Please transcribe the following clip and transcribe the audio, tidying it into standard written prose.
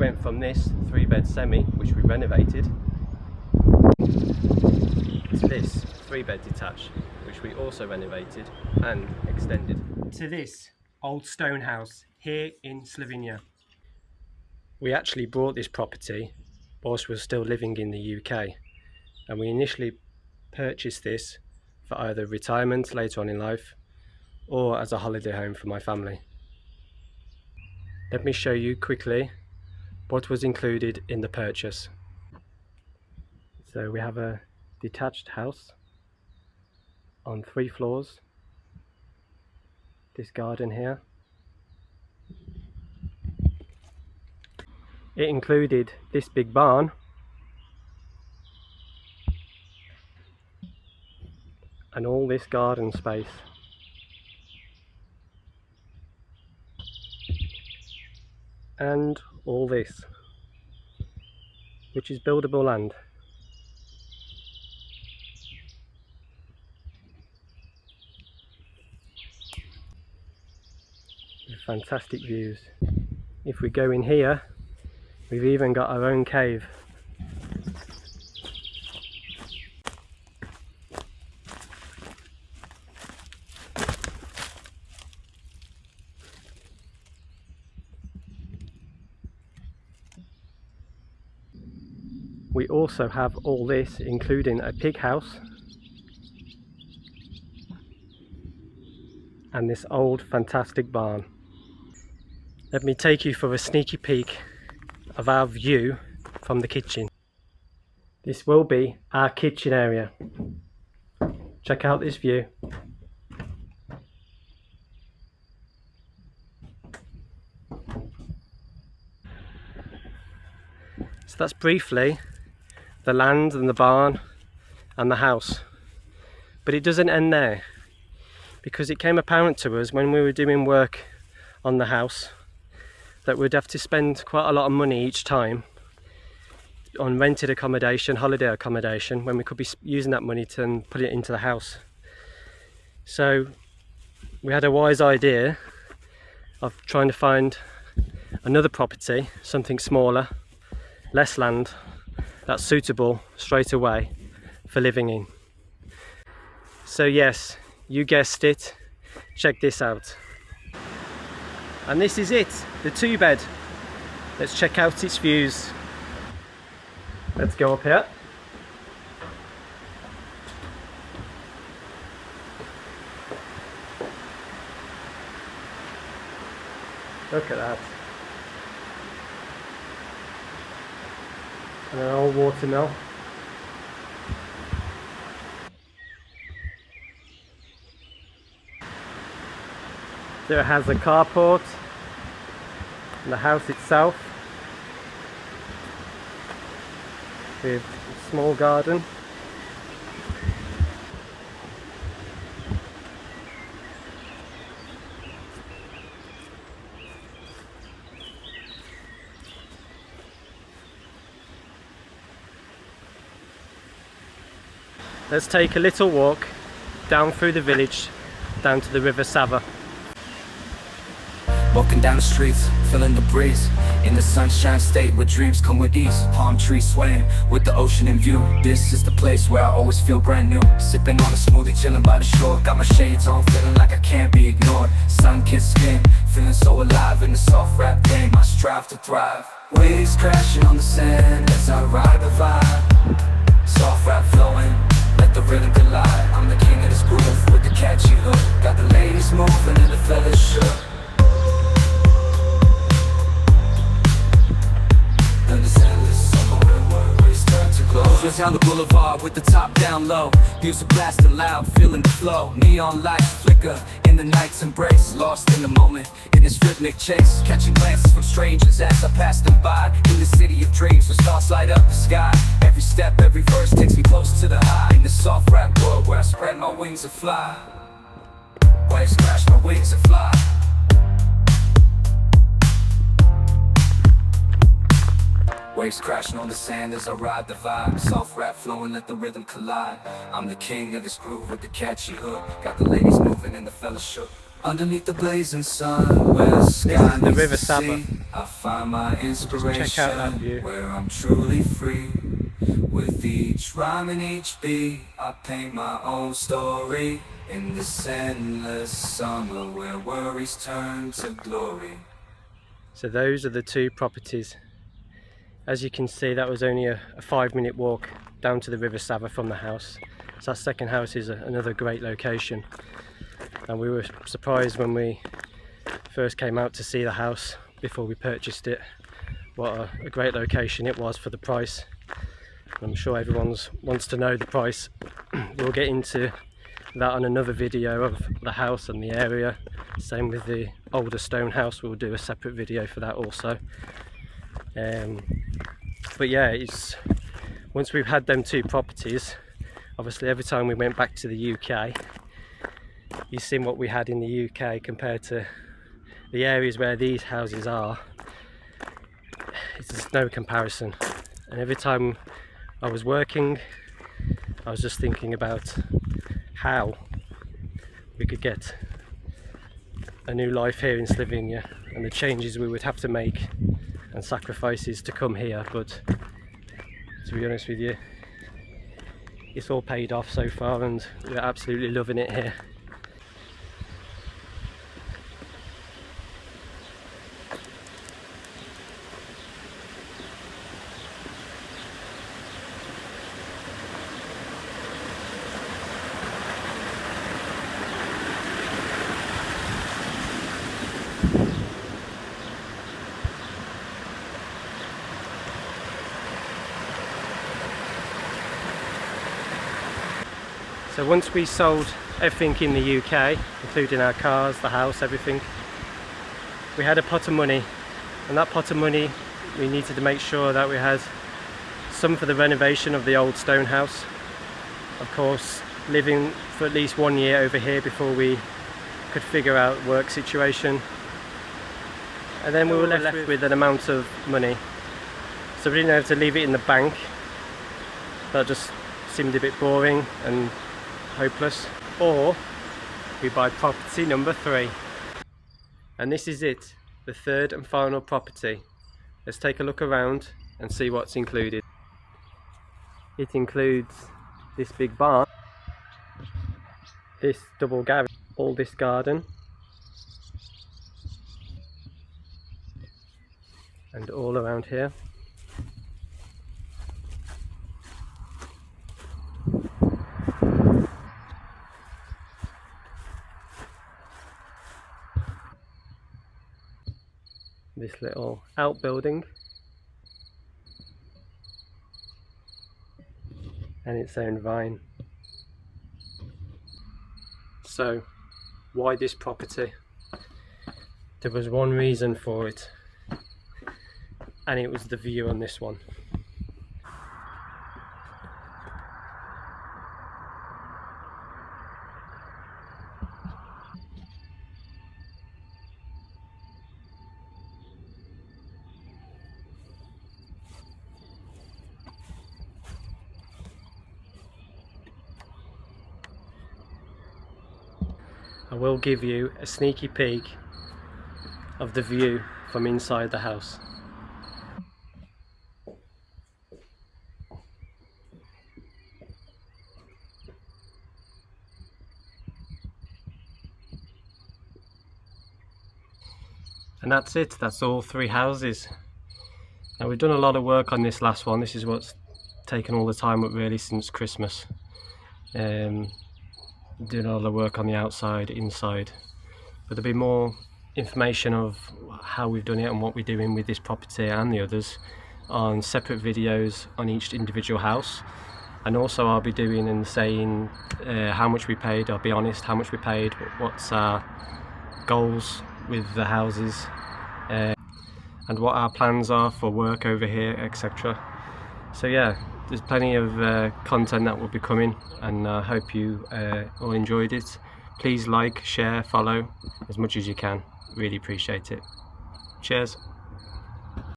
went from this 3-bed semi, which we renovated, to this 3-bed detached, which we also renovated and extended, to this old stone house here in Slovenia. We actually bought this property whilst we were still living in the UK, and we initially purchased this for either retirement later on in life or as a holiday home for my family. Let me show you quickly what was included in the purchase. So we have a detached house on 3 floors, this garden here. It included this big barn, and all this garden space. And all this, which is buildable land. Fantastic views. If we go in here, we've even got our own cave. We also have all this, including a pig house and this old fantastic barn. Let me take you for a sneaky peek of our view from the kitchen. This will be our kitchen area. Check out this view. So that's briefly the land and the barn and the house. But it doesn't end there, because it came apparent to us when we were doing work on the house that we'd have to spend quite a lot of money each time on rented accommodation, holiday accommodation, when we could be using that money to put it into the house. So we had a wise idea of trying to find another property, something smaller, less land, that's suitable straight away for living in. So yes, you guessed it, check this out. And this is it, the 2-bed. Let's check out its views. Let's go up here. Look at that. And an old watermill. So it has a carport and the house itself with a small garden. Let's take a little walk down through the village, down to the River Sava. Walking down the streets, feeling the breeze, in the sunshine state where dreams come with ease. Palm trees swaying with the ocean in view. This is the place where I always feel brand new. Sipping on a smoothie, chilling by the shore. Got my shades on, feeling like I can't be ignored. Sun-kissed skin, feeling so alive in the soft rap game. I strive to thrive. Waves crashing on the sand as I ride the vibe. Soft rap flowing, let the rhythm collide. I'm the king of this groove with the catchy hook. Got the ladies moving and the fellas shook. Just down the boulevard with the top down low. Music blasting loud, feeling the flow. Neon lights flicker in the night's embrace. Lost in the moment, in this rhythmic chase. Catching glances from strangers as I pass them by. In the city of dreams where stars light up the sky. Every step, every verse takes me close to the high. In the soft rap world where I spread my wings and fly. Waves crash my wings and fly. Waves crashing on the sand as I ride the vibe. Soft rap flowing, let the rhythm collide. I'm the king of this groove with the catchy hook. Got the ladies moving and the fellas shook. Underneath the blazing sun, where the sky the River Sava. I find my inspiration check out that view. where I'm truly free. With each rhyme and each beat, I paint my own story in this endless summer where worries turn to glory. So those are the two properties. As you can see, that was only a 5-minute walk down to the River Sava from the house. So that second house is another great location. And we were surprised when we first came out to see the house before we purchased it, what a great location it was for the price. I'm sure everyone wants to know the price. We'll get into that on another video of the house and the area. Same with the older stone house, we'll do a separate video for that also. But yeah, once we've had them two properties, obviously every time we went back to the UK, you've seen what we had in the UK compared to the areas where these houses are. It's just no comparison. And every time I was working, I was just thinking about how we could get a new life here in Slovenia and the changes we would have to make and sacrifices to come here. But to be honest with you, it's all paid off so far and we're absolutely loving it here. So once we sold everything in the UK, including our cars, the house, everything, we had a pot of money, and that pot of money we needed to make sure that we had some for the renovation of the old stone house. Of course, living for at least 1 year over here before we could figure out work situation. And then we were left with an amount of money. So we didn't have to leave it in the bank. That just seemed a bit boring and hopeless. Or we buy property number 3. And this is it, the third and final property. Let's take a look around and see what's included. It includes this big barn, this double garage, all this garden, and all around here. This little outbuilding and its own vine. So why this property? There was one reason for it, and it was the view on this one. I will give you a sneaky peek of the view from inside the house. And that's it, that's all 3 houses. Now we've done a lot of work on this last one. This is what's taken all the time up really since Christmas. Doing a lot of work on the outside, inside, but there'll be more information of how we've done it and what we're doing with this property and the others on separate videos on each individual house. And also I'll be doing and saying how much we paid. I'll be honest, how much we paid, what's our goals with the houses, and what our plans are for work over here, etc. So yeah, there's plenty of content that will be coming, and I hope you all enjoyed it. Please like, share, follow as much as you can. Really appreciate it. Cheers.